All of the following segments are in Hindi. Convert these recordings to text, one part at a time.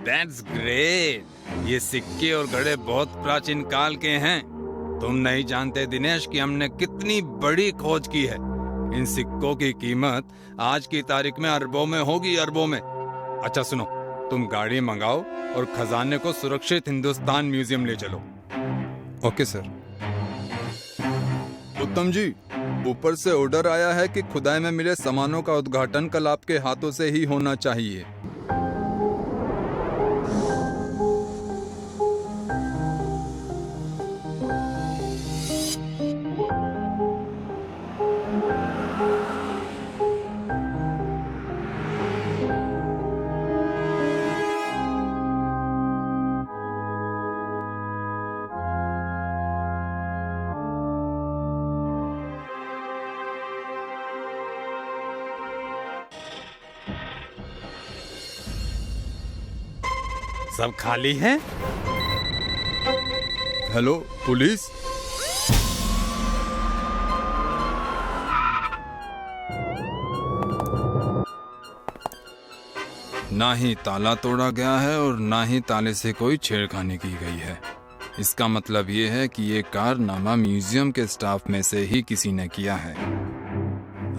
That's great. ये सिक्के और घड़े बहुत प्राचीन काल के हैं। तुम नहीं जानते दिनेश कि हमने कितनी बड़ी खोज की है। इन सिक्कों की कीमत आज की तारीख में अरबों में होगी, अरबों में। अच्छा सुनो, तुम गाड़ी मंगाओ और खजाने को सुरक्षित हिंदुस्तान म्यूजियम ले चलो। Okay sir. उत्तम जी, ऊपर से ऑर्डर आया है कि खुदाई में मिले सामानों का उद्घाटन कल आपके हाथों से ही होना चाहिए। सब खाली है? Hello police. ना ही ताला तोड़ा गया है और ना ही ताले से कोई छेड़खानी की गई है। इसका मतलब ये है कि ये कारनामा म्यूजियम के स्टाफ में से ही किसी ने किया है।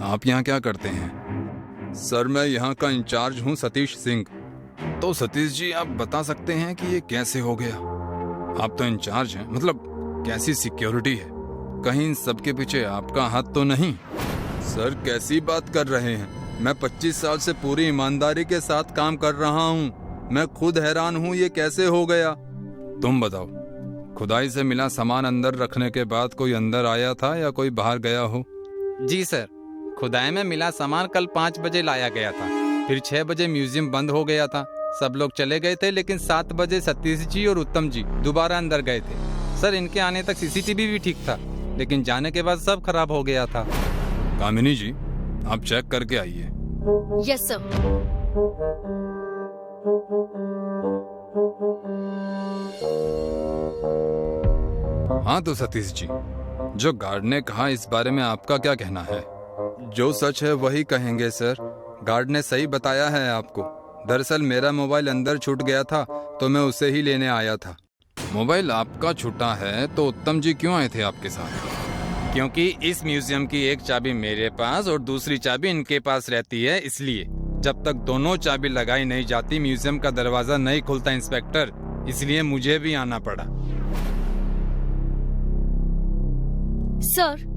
आप यहाँ क्या करते हैं? सर, मैं यहाँ का इंचार्ज हूँ, सतीश सिंह। तो सतीश जी, आप बता सकते हैं कि ये कैसे हो गया? आप तो इंचार्ज हैं, मतलब कैसी सिक्योरिटी है? कहीं इन सबके पीछे आपका हाथ तो नहीं? सर, कैसी बात कर रहे हैं? मैं 25 साल से पूरी ईमानदारी के साथ काम कर रहा हूँ। मैं खुद हैरान हूँ ये कैसे हो गया। तुम बताओ, खुदाई से मिला सामान अंदर रखने के बाद कोई अंदर आया था या कोई बाहर गया हो? जी सर, खुदाई में मिला सामान कल 5 बजे लाया गया था। फिर 6 बजे म्यूजियम बंद हो गया था। सब लोग चले गए थे, लेकिन 7 बजे सतीश जी और उत्तम जी दोबारा अंदर गए थे। सर, इनके आने तक सीसीटीवी भी ठीक था, लेकिन जाने के बाद सब खराब हो गया था। कामिनी जी, आप चेक करके आइए। Yes sir. हाँ तो सतीश जी, जो गार्ड ने कहा इस बारे में आपका क्या कहना है? जो सच है वही कहेंगे सर। गार्ड ने सही बताया है आपको। दरअसल मेरा मोबाइल अंदर छूट गया था तो मैं उसे ही लेने आया था। मोबाइल आपका छूटा है तो उत्तम जी क्यों आए थे आपके साथ? क्योंकि इस म्यूजियम की एक चाबी मेरे पास और दूसरी चाबी इनके पास रहती है, इसलिए जब तक दोनों चाबी लगाई नहीं जाती म्यूजियम का दरवाजा नहीं खुलता इंस्पेक्टर। इसलिए मुझे भी आना पड़ा। सर,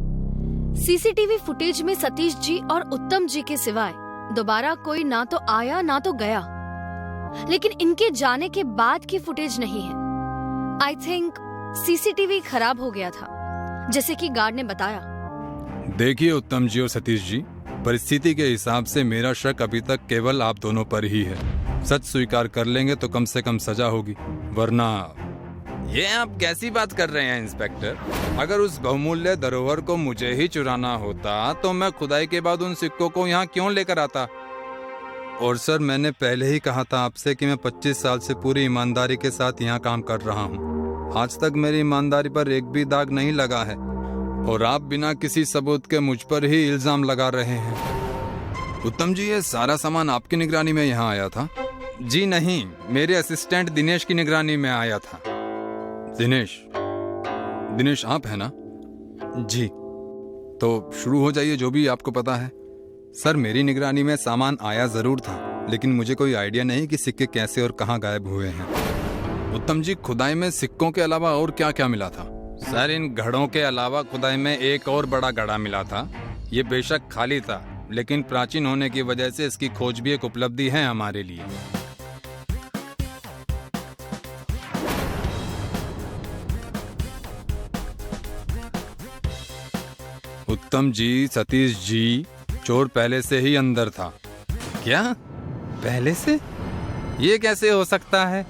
सीसीटीवी फुटेज में सतीश जी और उत्तम जी के सिवाय दोबारा कोई ना तो आया ना तो गया, लेकिन इनके जाने के बाद की फुटेज नहीं है। आई थिंक सीसीटीवी खराब हो गया था, जैसे कि गार्ड ने बताया। देखिए उत्तम जी और सतीश जी, परिस्थिति के हिसाब से मेरा शक अभी तक केवल आप दोनों पर ही है। सच स्वीकार कर लेंगे तो कम से कम सजा होगी, वरना। ये आप कैसी बात कर रहे हैं इंस्पेक्टर? अगर उस बहुमूल्य धरोहर को मुझे ही चुराना होता तो मैं खुदाई के बाद उन सिक्कों को यहाँ क्यों लेकर आता? और सर, मैंने पहले ही कहा था आपसे कि मैं 25 साल से पूरी ईमानदारी के साथ यहाँ काम कर रहा हूँ। आज तक मेरी ईमानदारी पर एक भी दाग नहीं लगा है और आप बिना किसी सबूत के मुझ पर ही इल्जाम लगा रहे हैं। उत्तम जी, ये सारा सामान आपकी निगरानी में यहाँ आया था? जी नहीं, मेरे असिस्टेंट दिनेश की निगरानी में आया था। दिनेश आप है ना? जी। तो शुरू हो जाइए जो भी आपको पता है। सर, मेरी निगरानी में सामान आया जरूर था, लेकिन मुझे कोई आइडिया नहीं कि सिक्के कैसे और कहां गायब हुए हैं। उत्तम जी, खुदाई में सिक्कों के अलावा और क्या क्या मिला था? सर, इन घड़ों के अलावा खुदाई में एक और बड़ा घड़ा मिला था। ये बेशक खाली था, लेकिन प्राचीन होने की वजह से इसकी खोज भी एक उपलब्धि है हमारे लिए। उत्तम जी, सतीश जी, चोर पहले से ही अंदर था। क्या? पहले से? ये कैसे हो सकता है?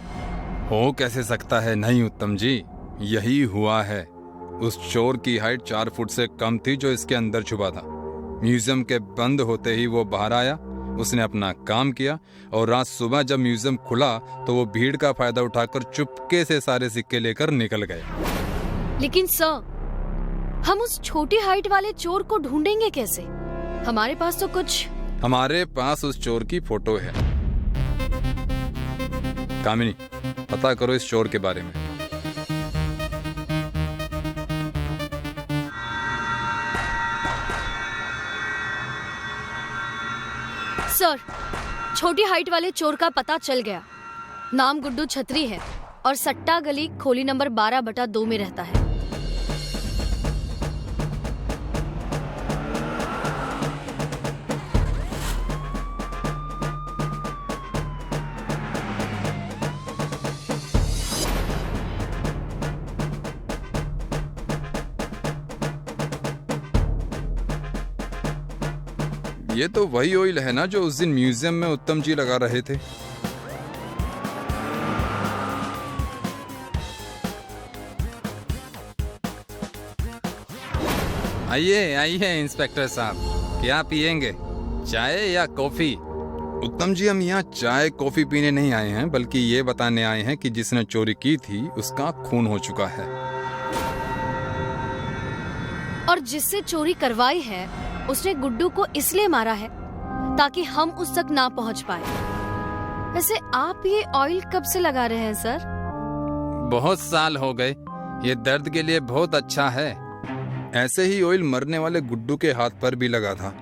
हो कैसे सकता है? नहीं उत्तम जी, यही हुआ है। उस चोर की हाइट 4 फुट से कम थी जो इसके अंदर छुपा था। म्यूजियम के बंद होते ही वो बाहर आया, उसने अपना काम किया और रात सुबह जब म्यूजियम खुला तो वो भीड़ का फायदा उठाकर चुपके से सारे सिक्के लेकर निकल गए। लेकिन सर, हम उस छोटी हाइट वाले चोर को ढूंढेंगे कैसे? हमारे पास तो कुछ। हमारे पास उस चोर की फोटो है। कामिनी, पता करो इस चोर के बारे में। सर, छोटी हाइट वाले चोर का पता चल गया। नाम गुड्डू छतरी है और सट्टा गली खोली नंबर 12/2 में रहता है। ये तो वही ऑयल है ना जो उस दिन म्यूजियम में उत्तम जी लगा रहे थे। आइए आइए इंस्पेक्टर साहब, क्या पियेंगे, चाय या कॉफी? उत्तम जी, हम यहाँ चाय कॉफी पीने नहीं आए हैं, बल्कि ये बताने आए हैं कि जिसने चोरी की थी उसका खून हो चुका है। और जिससे चोरी करवाई है उसने गुड्डू को इसलिए मारा है ताकि हम उस तक ना पहुंच पाए। वैसे आप ये ऑयल कब से लगा रहे हैं सर? बहुत साल हो गए। ये दर्द के लिए बहुत अच्छा है। ऐसे ही ऑयल मरने वाले गुड्डू के हाथ पर भी लगा था।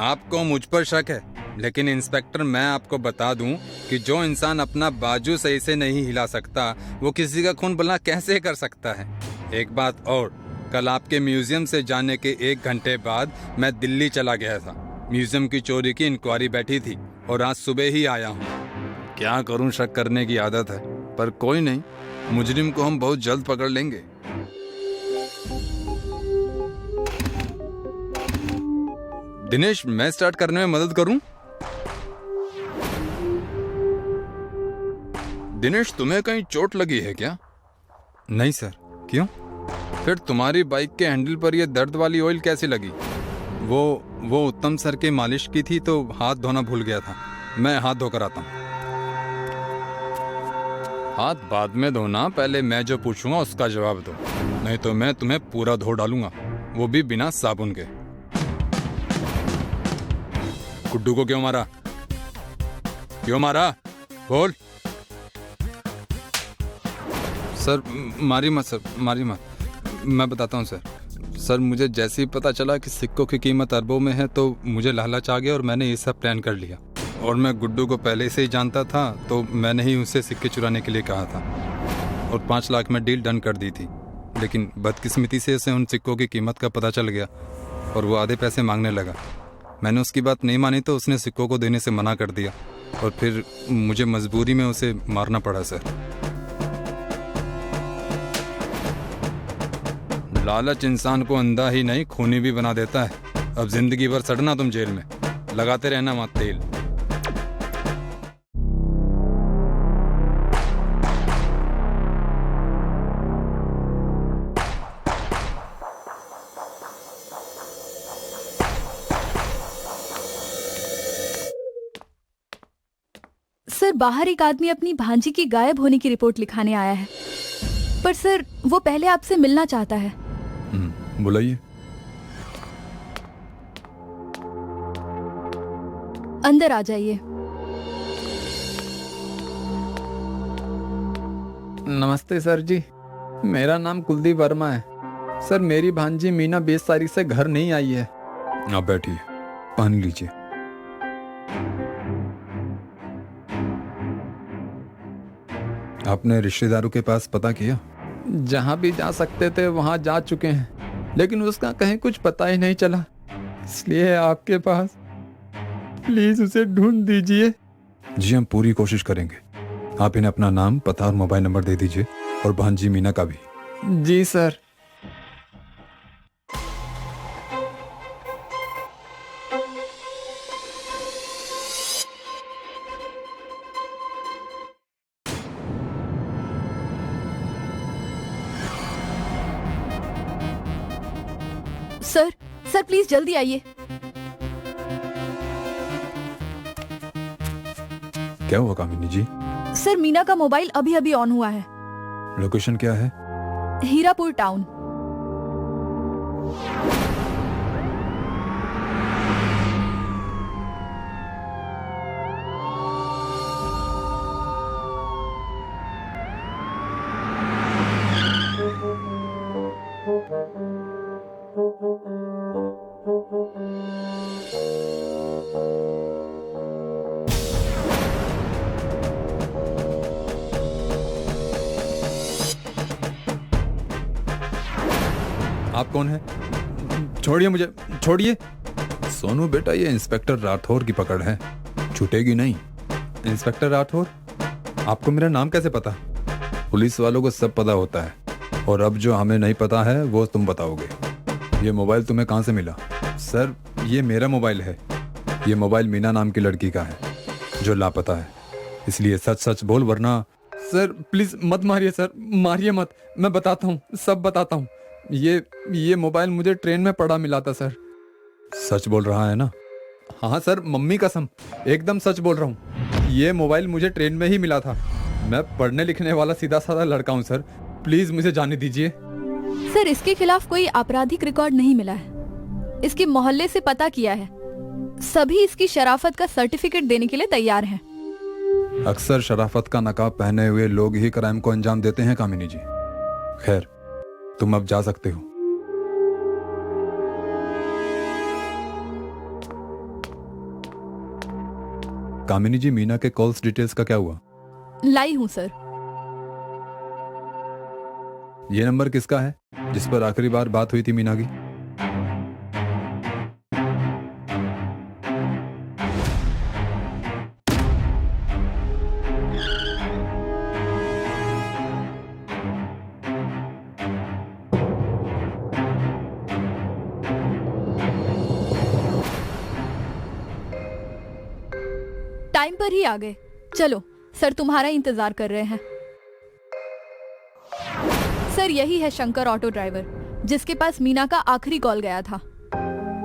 आपको मुझ पर शक है, लेकिन इंस्पेक्टर मैं आपको बता दूं कि जो इंसान अपना बाजू सही से नहीं हिला सकता वो किसी का खून भला कैसे कर सकता है। एक बात और, कल आपके म्यूजियम से जाने के 1 घंटे बाद मैं दिल्ली चला गया था। म्यूजियम की चोरी की इंक्वायरी बैठी थी और आज सुबह ही आया हूँ। क्या करूं, शक करने की आदत है, पर कोई नहीं, मुजरिम को हम बहुत जल्द पकड़ लेंगे। दिनेश, मैं स्टार्ट करने में मदद करूं? दिनेश, तुम्हें कहीं चोट लगी है क्या? नहीं सर। क्यों? फिर तुम्हारी बाइक के हैंडल पर यह दर्द वाली ऑयल कैसे लगी? वो उत्तम सर के मालिश की थी तो हाथ धोना भूल गया था। मैं हाथ धोकर आता हूँ। हाथ बाद में धोना, पहले मैं जो पूछूंगा उसका जवाब दो, नहीं तो मैं तुम्हें पूरा धो डालूंगा, वो भी बिना साबुन के। गुड्डू को क्यों मारा? क्यों मारा? बोल। सर मारी मत, सर मारी मत। मैं बताता हूँ सर। सर, मुझे जैसे ही पता चला कि सिक्कों की कीमत अरबों में है तो मुझे लालच आ गया और मैंने ये सब प्लान कर लिया। और मैं गुड्डू को पहले से ही जानता था, तो मैंने ही उससे सिक्के चुराने के लिए कहा था और 5 लाख में डील डन कर दी थी। लेकिन बदकिस्मती से उसे उन सिक्कों की कीमत का पता चल गया और वो आधे पैसे मांगने लगा। मैंने उसकी बात नहीं मानी तो उसने सिक्कों को देने से मना कर दिया और फिर मुझे मजबूरी में उसे मारना पड़ा सर। लालच इंसान को अंधा ही नहीं खूनी भी बना देता है। अब जिंदगी भर सड़ना तुम जेल में, लगाते रहना मत तेल। सर, बाहर एक आदमी अपनी भांजी की गायब होने की रिपोर्ट लिखाने आया है, पर सर वो पहले आपसे मिलना चाहता है। बुलाइए। अंदर आ जाइए। नमस्ते सर जी, मेरा नाम कुलदीप वर्मा है। सर, मेरी भांजी मीना 20 तारीख से घर नहीं आई है। आप बैठिए, पानी लीजिए। आपने रिश्तेदारों के पास पता किया? जहां भी जा सकते थे वहां जा चुके हैं, लेकिन उसका कहीं कुछ पता ही नहीं चला। इसलिए आपके पास, प्लीज उसे ढूंढ दीजिए। जी, हम पूरी कोशिश करेंगे। आप इन्हें अपना नाम, पता और मोबाइल नंबर दे दीजिए, और भांजी मीना का भी। जी सर। सर, सर प्लीज जल्दी आइए। क्या हुआ कामिनी जी? सर, मीना का मोबाइल अभी अभी ऑन हुआ है। लोकेशन क्या है? हीरापुर टाउन। आप कौन है? छोड़िए मुझे, छोड़िए। सोनू बेटा, ये इंस्पेक्टर राठौर की पकड़ है, छूटेगी नहीं। इंस्पेक्टर राठौर, आपको मेरा नाम कैसे पता? पुलिस वालों को सब पता होता है, और अब जो हमें नहीं पता है वो तुम बताओगे। ये मोबाइल तुम्हें कहाँ से मिला? सर, ये मेरा मोबाइल है। ये मोबाइल मीना नाम की लड़की का है जो लापता है, इसलिए सच सच बोल, वरना। सर प्लीज मत मारिए सर, मारिए मत, मैं बताता हूँ, सब बताता हूँ। ये मोबाइल मुझे ट्रेन में पड़ा मिला था सर। सच बोल रहा है ना? हाँ सर, मम्मी कसम, एकदम सच बोल रहा हूँ। ये मोबाइल मुझे ट्रेन में ही मिला था। मैं पढ़ने लिखने वाला सीधा साधा लड़का हूँ सर, प्लीज मुझे जाने दीजिए। सर, इसके खिलाफ कोई आपराधिक रिकॉर्ड नहीं मिला है। इसके मोहल्ले से पता किया है, सभी इसकी शराफत का सर्टिफिकेट देने के लिए तैयार हैं। अक्सर शराफत का नकाब पहने हुए लोग ही क्राइम को अंजाम देते हैं कामिनी जी। खैर, तुम अब जा सकते हो। कामिनी जी, मीना के कॉल्स डिटेल्स का क्या हुआ? लाई हूँ सर। ये नंबर किसका है जिस पर आखिरी बार बात हुई थी मीना की? टाइम पर ही आ गए। चलो सर, तुम्हारा इंतजार कर रहे हैं। सर, यही है शंकर ऑटो ड्राइवर, जिसके पास मीना का आखिरी कॉल गया था।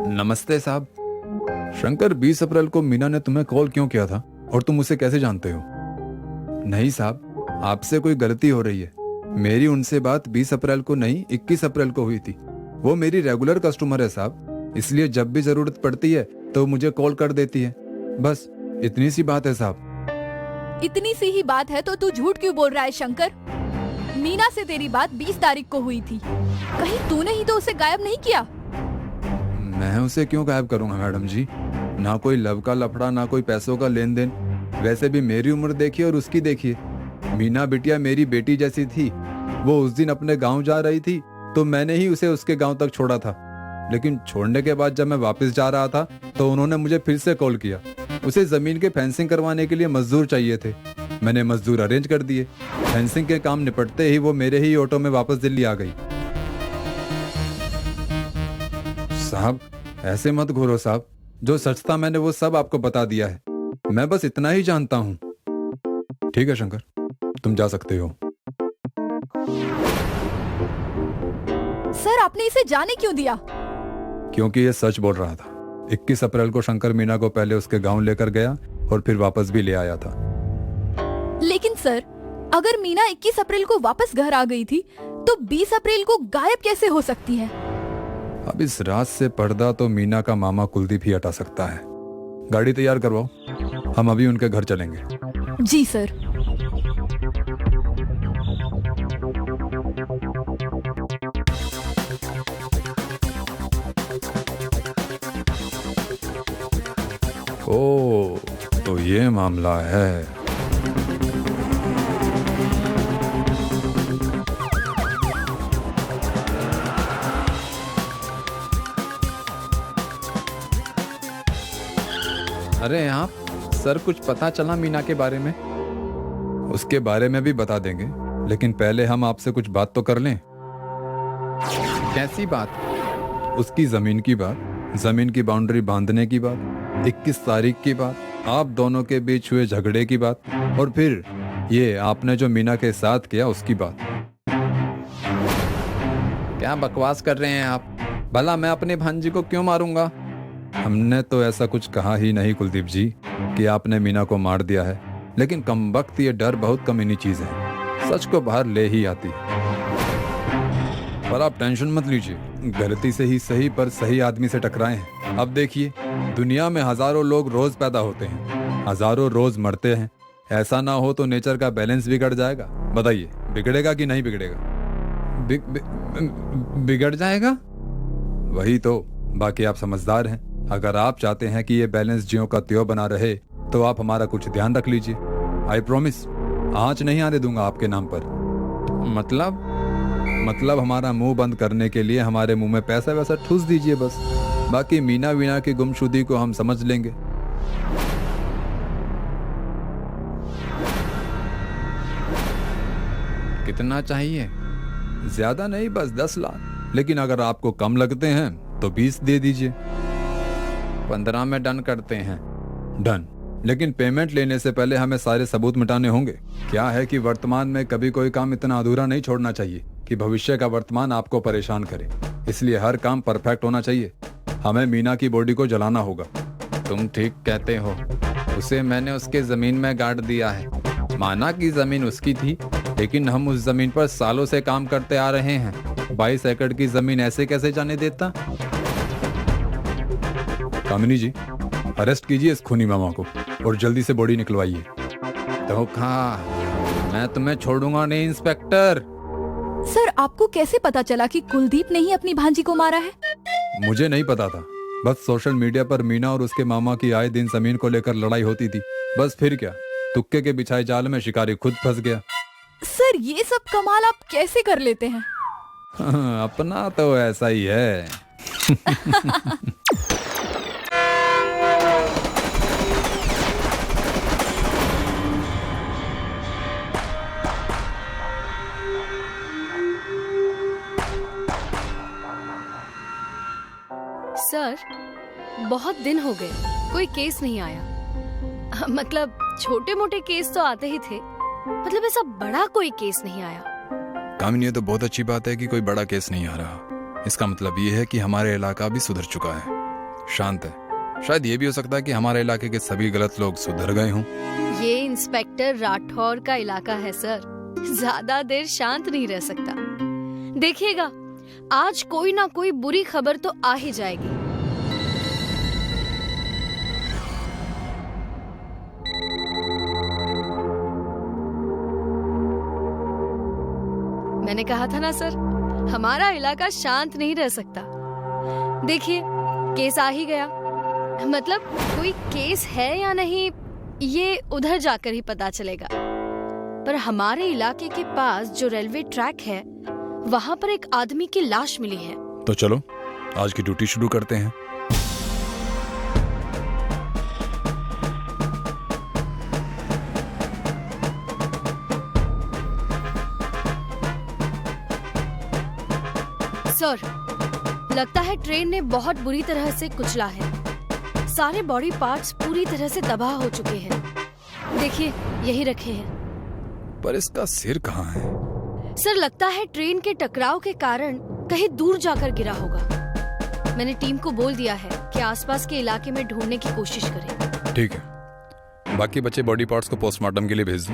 नमस्ते साहब। शंकर, 20 अप्रैल को मीना ने तुम्हें कॉल क्यों किया था और तुम उसे कैसे जानते हो? नहीं साहब, आपसे कोई गलती हो रही है। मेरी उनसे बात 20 अप्रैल को नहीं, 21 अप्रैल को हुई थी। वो मेरी रेगुलर कस्टमर है साहब, इसलिए जब भी जरूरत पड़ती है तो मुझे कॉल कर देती है। बस इतनी सी बात है साहब। इतनी सी ही बात है तो तू झूठ क्यों बोल रहा है शंकर? मीना से तेरी बात 20 तारीख को हुई थी। कहीं तूने ही तो उसे गायब नहीं किया? मैं उसे क्यों गायब करूंगा मैडम जी? ना कोई लव का लफड़ा, ना कोई पैसों का लेन देन। वैसे भी मेरी उम्र देखिए और उसकी देखिए। मीना बिटिया मेरी बेटी जैसी थी। वो उस दिन अपने गांव जा रही थी तो मैंने ही उसे उसके गांव तक छोड़ा था, लेकिन छोड़ने के बाद जब मैं वापस जा रहा था तो उन्होंने मुझे फिर से कॉल किया। उसे जमीन के फेंसिंग करवाने के लिए मजदूर चाहिए थे। मैंने मजदूर अरेंज कर दिए। फेंसिंग के काम निपटते ही वो मेरे ही ऑटो में वापस दिल्ली आ गई। साहब, ऐसे मत घूरो साहब, जो सच था मैंने वो सब आपको बता दिया है। मैं बस इतना ही जानता हूँ। ठीक है शंकर, तुम जा सकते हो। सर, आपने इसे जाने क्यों दिया? क्योंकि ये सच बोल रहा था। 21 अप्रैल को शंकर मीना को पहले उसके गांव लेकर गया और फिर वापस भी ले आया था। लेकिन सर, अगर मीना 21 अप्रैल को वापस घर आ गई थी तो 20 अप्रैल को गायब कैसे हो सकती है? अब इस रात से पर्दा तो मीना का मामा कुलदीप ही हटा सकता है। गाड़ी तैयार करवाओ, हम अभी उनके घर चलेंगे। जी सर। ओ, तो ये मामला है। अरे आप सर, कुछ पता चला मीना के बारे में? उसके बारे में भी बता देंगे, लेकिन पहले हम आपसे कुछ बात तो कर लें। कैसी बात? उसकी जमीन की बात, जमीन की बाउंड्री बांधने की बात, 21 तारीख की बात, आप दोनों के बीच हुए झगड़े की बात, और फिर ये आपने जो मीना के साथ किया उसकी बात। क्या बकवास कर रहे हैं आप? भला मैं अपने भांजी को क्यों मारूंगा? हमने तो ऐसा कुछ कहा ही नहीं कुलदीप जी कि आपने मीना को मार दिया है, लेकिन कमबख्त ये डर बहुत कमीनी चीज है, सच को बाहर ले ही आती। पर आप टेंशन मत लीजिए, गलती से ही सही पर सही आदमी से टकराए हैं। अब देखिए, दुनिया में हजारों लोग रोज पैदा होते हैं, हजारों रोज मरते हैं। ऐसा ना हो तो नेचर का बैलेंस बिगड़ जाएगा। बताइए, बिगड़ेगा कि नहीं बिगड़ेगा? बिगड़ जाएगा, वही तो। बाकी आप समझदार हैं। अगर आप चाहते हैं कि ये बैलेंस ज्यों का त्यों बना रहे तो आप हमारा कुछ ध्यान रख लीजिए। आई प्रॉमिस, आंच नहीं आने दूंगा आपके नाम पर। मतलब मतलब हमारा मुंह बंद करने के लिए हमारे मुंह में पैसा वैसा ठूस दीजिए बस। बाकी मीना वीना की गुमशुदगी को हम समझ लेंगे। कितना चाहिए? ज्यादा नहीं, बस 10 लाख। लेकिन अगर आपको कम लगते हैं तो 20 दे दीजिए। 15 में डन करते हैं। डन। लेकिन पेमेंट लेने से पहले हमें सारे सबूत मिटाने होंगे। क्या है कि वर्तमान में कभी कोई काम इतना अधूरा नहीं छोड़ना चाहिए कि भविष्य का वर्तमान आपको परेशान करे। इसलिए हर काम परफेक्ट होना चाहिए। हमें मीना की बॉडी को जलाना होगा। तुम ठीक कहते हो। उसे मैंने उसके जमीन में गाड़ दिया है। माना कि जमीन उसकी थी, लेकिन हम उस जमीन पर सालों से काम करते आ रहे हैं। 22 एकड़ की जमीन ऐसे कैसे जाने देता? कामिनी जी, अरेस्ट कीजिए इस खूनी मामा को और जल्दी से बॉडी निकलवाइए। धोखा, मैं तुम्हें छोड़ूंगा नहीं इंस्पेक्टर। सर, आपको कैसे पता चला कि कुलदीप ने ही अपनी भांजी को मारा है? मुझे नहीं पता था। बस सोशल मीडिया पर मीना और उसके मामा की आए दिन जमीन को लेकर लड़ाई होती थी। बस फिर क्या, तुक्के के बिछाए जाल में शिकारी खुद फंस गया। सर, ये सब कमाल आप कैसे कर लेते हैं? अपना तो ऐसा ही है। सर, बहुत दिन हो गए, कोई केस नहीं आया। मतलब छोटे मोटे केस तो आते ही थे, मतलब ऐसा बड़ा कोई केस नहीं आया। कामिनी, ये तो बहुत अच्छी बात है कि कोई बड़ा केस नहीं आ रहा। इसका मतलब ये है कि हमारे इलाका भी सुधर चुका है, शांत है। शायद ये भी हो सकता है कि हमारे इलाके के सभी गलत लोग सुधर गए हों। ये इंस्पेक्टर राठौर का इलाका है सर, ज्यादा देर शांत नहीं रह सकता। देखिएगा, आज कोई ना कोई बुरी खबर तो आ ही जाएगी। मैंने कहा था ना सर, हमारा इलाका शांत नहीं रह सकता। देखिए, केस आ ही गया। मतलब कोई केस है या नहीं, ये उधर जाकर ही पता चलेगा। पर हमारे इलाके के पास जो रेलवे ट्रैक है, वहाँ पर एक आदमी की लाश मिली है। तो चलो आज की ड्यूटी शुरू करते हैं। सर, लगता है ट्रेन ने बहुत बुरी तरह से कुचला है। सारे बॉडी पार्ट्स पूरी तरह से तबाह हो चुके हैं। देखिए, यही रखे हैं। पर इसका सिर कहाँ है? सर, लगता है ट्रेन के टकराव के कारण कहीं दूर जाकर गिरा होगा। मैंने टीम को बोल दिया है कि आसपास के इलाके में ढूंढने की कोशिश करें। ठीक है, बाकी बचे बॉडी पार्ट्स को पोस्टमार्टम के लिए भेज दो।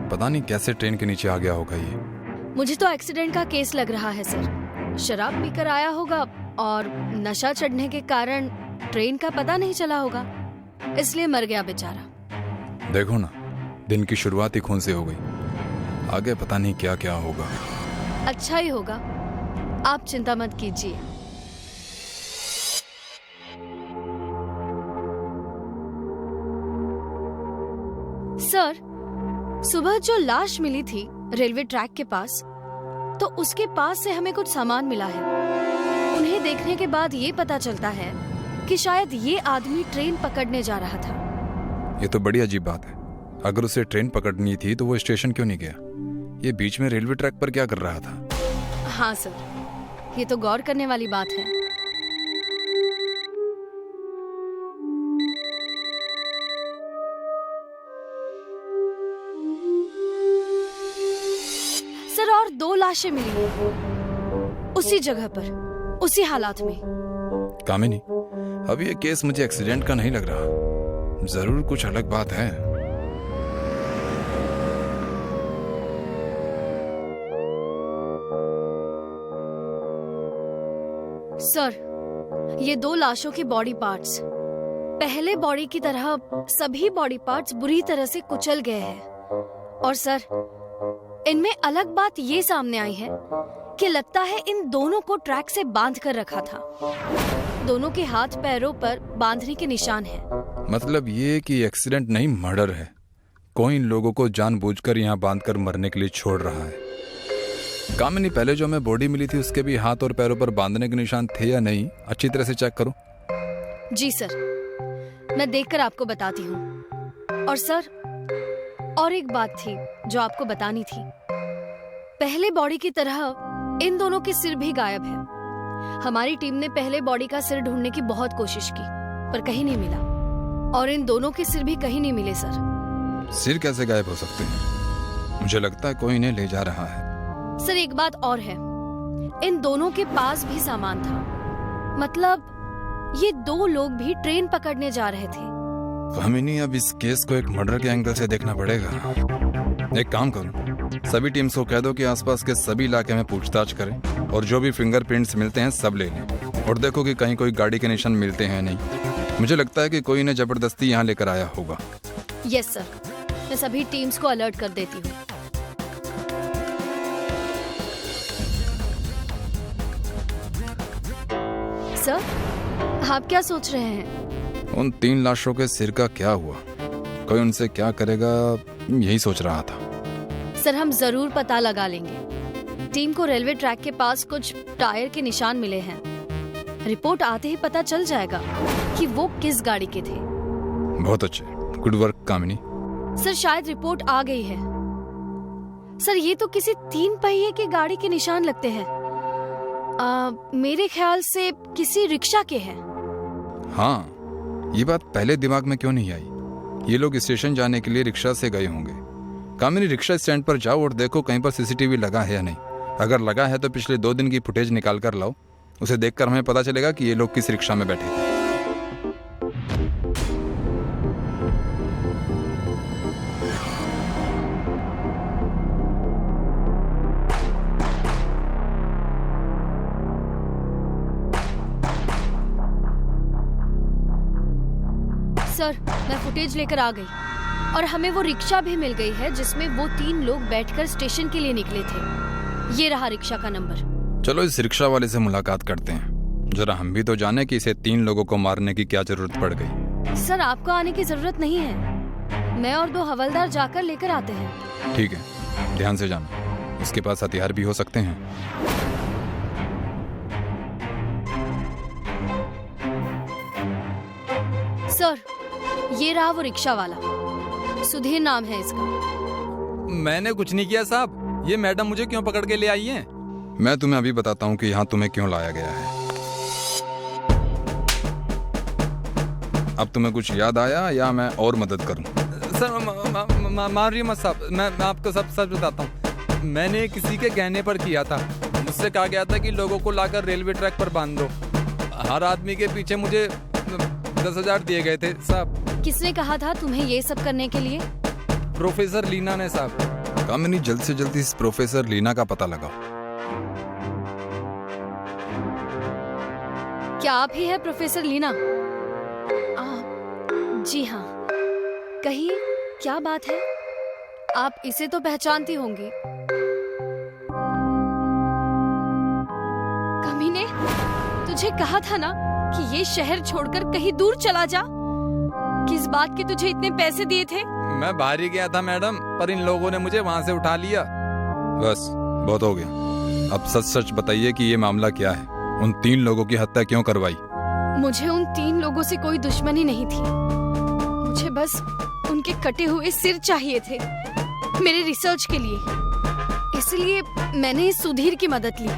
पता नहीं कैसे ट्रेन के नीचे आ गया होगा ये। मुझे तो एक्सीडेंट का केस लग रहा है सर। शराब पीकर आया होगा और नशा चढ़ने के कारण ट्रेन का पता नहीं चला होगा, इसलिए मर गया बेचारा। देखो ना, दिन की शुरुआत ही खून से हो गई। आगे पता नहीं क्या क्या होगा। अच्छा ही होगा, आप चिंता मत कीजिए। सर, सुबह जो लाश मिली थी रेलवे ट्रैक के पास, तो उसके पास से हमें कुछ सामान मिला है। उन्हें देखने के बाद ये पता चलता है कि शायद ये आदमी ट्रेन पकड़ने जा रहा था। ये तो बड़ी अजीब बात है। अगर उसे ट्रेन पकड़नी थी तो वो स्टेशन क्यों नहीं गया? ये बीच में रेलवे ट्रैक पर क्या कर रहा था? हाँ सर, ये तो गौर करने वाली बात है। सर, और 2 लाशें मिली उसी जगह पर, उसी हालात में। कामिनी, अब ये केस मुझे एक्सीडेंट का नहीं लग रहा। जरूर कुछ अलग बात है। सर, ये 2 लाशों के बॉडी पार्ट्स पहले बॉडी की तरह सभी बॉडी पार्ट्स बुरी तरह से कुचल गए हैं। और सर, इनमें अलग बात ये सामने आई है कि लगता है इन दोनों को ट्रैक से बांध कर रखा था। दोनों के हाथ पैरों पर बांधने के निशान हैं। मतलब ये कि एक्सीडेंट नहीं, मर्डर है। कोई इन लोगों को जानबूझकर यहाँ बांधकर मरने के लिए छोड़ रहा है। कामिनी, पहले जो हमें बॉडी मिली थी उसके भी हाथ और पैरों पर बांधने के निशान थे या नहीं, अच्छी तरह से चेक करो। जी सर, मैं देखकर आपको बताती हूँ। और सर, और एक बात थी जो आपको बतानी थी। पहले बॉडी की तरह इन दोनों के सिर भी गायब है। हमारी टीम ने पहले बॉडी का सिर ढूंढने की बहुत कोशिश की, पर कहीं नहीं मिला। और इन दोनों के सिर भी कहीं नहीं मिले सर। सिर कैसे गायब हो सकते हैं? मुझे लगता है कोई इन्हें ले जा रहा है। सर एक बात और है, इन दोनों के पास भी सामान था। मतलब ये दो लोग भी ट्रेन पकड़ने जा रहे थे। कामिनी, अब इस केस को एक मर्डर के एंगल से देखना पड़ेगा। एक काम करो, सभी टीम्स को कह दो कि आसपास के सभी इलाके में पूछताछ करें और जो भी फिंगरप्रिंट्स मिलते हैं सब ले लें। और देखो कि कहीं कोई गाड़ी के निशान मिलते हैं नहीं। मुझे लगता है कि कोई इन्हें जबरदस्ती यहाँ लेकर आया होगा। यस सर, मैं सभी टीम्स को अलर्ट कर देती हूँ। सर, आप क्या सोच रहे हैं? उन 3 लाशों के सिर का क्या हुआ? कोई उनसे क्या करेगा, यही सोच रहा था। सर हम जरूर पता लगा लेंगे। टीम को रेलवे ट्रैक के पास कुछ टायर के निशान मिले हैं। रिपोर्ट आते ही पता चल जाएगा कि वो किस गाड़ी के थे। बहुत अच्छे, गुड वर्क कामिनी। सर शायद रिपोर्ट आ गई है। सर ये तो किसी 3 पहिए की गाड़ी के निशान लगते हैं। मेरे ख्याल से किसी रिक्शा के हैं। हाँ, ये बात पहले दिमाग में क्यों नहीं आई? ये लोग स्टेशन जाने के लिए रिक्शा से गए होंगे। कामिनी, रिक्शा स्टैंड पर जाओ और देखो कहीं पर सीसीटीवी लगा है या नहीं। अगर लगा है तो पिछले 2 दिन की फुटेज निकाल कर लाओ। उसे देखकर हमें पता चलेगा कि ये लोग किस रिक्शा में बैठे थे। सर मैं फुटेज लेकर आ गई और हमें वो रिक्शा भी मिल गई है जिसमें वो 3 लोग बैठकर स्टेशन के लिए निकले थे। ये रहा रिक्शा का नंबर। चलो इस रिक्शा वाले से मुलाकात करते हैं। जरा हम भी तो जाने कि इसे 3 लोगों को मारने की क्या जरूरत पड़ गई। सर आपको आने की जरूरत नहीं है, मैं और 2 हवलदार जाकर लेकर आते हैं। ठीक है, ध्यान से जाना, इसके पास हथियार भी हो सकते हैं। सर ये रहा वो रिक्शा वाला, सुधीर नाम है इसका। मैंने कुछ नहीं किया साहब, ये मैडम मुझे क्यों पकड़ के ले आई हैं? मैं तुम्हें अभी बताता हूँ कि यहाँ तुम्हें क्यों लाया गया है। अब तुम्हें कुछ याद आया या मैं और मदद करूँ? सर मारिए मत साहब, मैं आपको सब सच बताता हूँ। मैंने किसी के कहने पर किया था। मुझसे कहा गया था कि लोगों को लाकर रेलवे ट्रैक पर बांध दो। हर आदमी के पीछे मुझे 10,000 दिए गए थे साहब। किसने कहा था तुम्हें ये सब करने के लिए? प्रोफेसर लीना ने साहब। कामिनी, जल्द से जल्द इस प्रोफेसर लीना का पता लगाओ। क्या आप ही है प्रोफेसर लीना? जी हाँ, कहिए क्या बात है? आप इसे तो पहचानती होंगी। कमीने, तुझे कहा था ना कि ये शहर छोड़कर कहीं दूर चला जा। किस बात के तुझे इतने पैसे दिए थे? मैं बाहर ही गया था मैडम, पर इन लोगों ने मुझे वहाँ से उठा लिया। बस बहुत हो गया। अब सच सच बताइए कि ये मामला क्या है? उन 3 लोगों की हत्या क्यों करवाई? मुझे उन 3 लोगों से कोई दुश्मनी नहीं थी। मुझे बस उनके कटे हुए सिर चाहिए थे मेरे रिसर्च के लिए। इसलिए मैंने इस सुधीर की मदद ली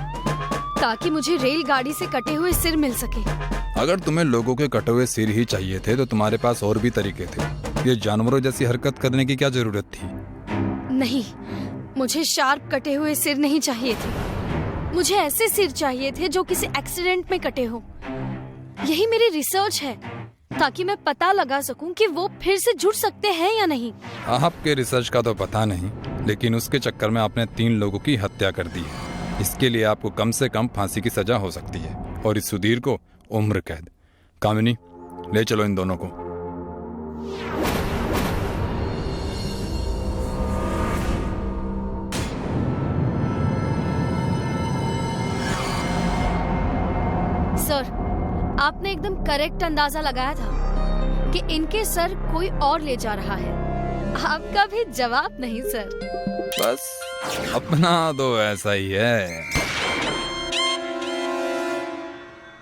ताकि मुझे रेलगाड़ी से कटे हुए सिर मिल सके। अगर तुम्हें लोगों के कटे हुए सिर ही चाहिए थे तो तुम्हारे पास और भी तरीके थे। ये जानवरों जैसी हरकत करने की क्या जरूरत थी? नहीं, मुझे शार्प कटे हुए सिर नहीं चाहिए थे। मुझे ऐसे सिर चाहिए थे जो किसी एक्सीडेंट में कटे हो। यही मेरी रिसर्च है, ताकि मैं पता लगा सकूं कि वो फिर से जुड़ सकते हैं या नहीं। आपके रिसर्च का तो पता नहीं, लेकिन उसके चक्कर में आपने 3 लोगों की हत्या कर दी है। इसके लिए आपको कम से कम फांसी की सजा हो सकती है और इस सुधीर को उम्र कैद। कामिनी, ले चलो इन दोनों को। सर, आपने एकदम करेक्ट अंदाजा लगाया था कि इनके सर कोई और ले जा रहा है। आपका भी जवाब नहीं सर। बस अपना तो ऐसा ही है।